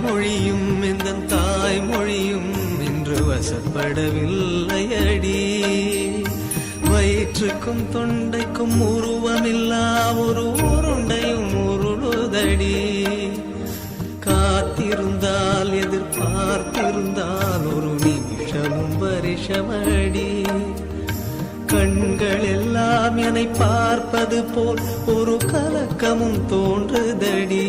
மொழியும் இந்த தாய்மொழியும் இன்று வசப்படவில்லையடி. வயிற்றுக்கும் தொண்டைக்கும் உருவமில்லா ஒரு உருண்டையும் உருளுதடி. காத்திருந்தால் எதிர்பார்த்திருந்தால் ஒரு நிமிஷமும் வருஷமடி. கண்கள் எல்லாம் என்னை பார்ப்பது போல் ஒரு கலக்கமும் தோன்றுதடி.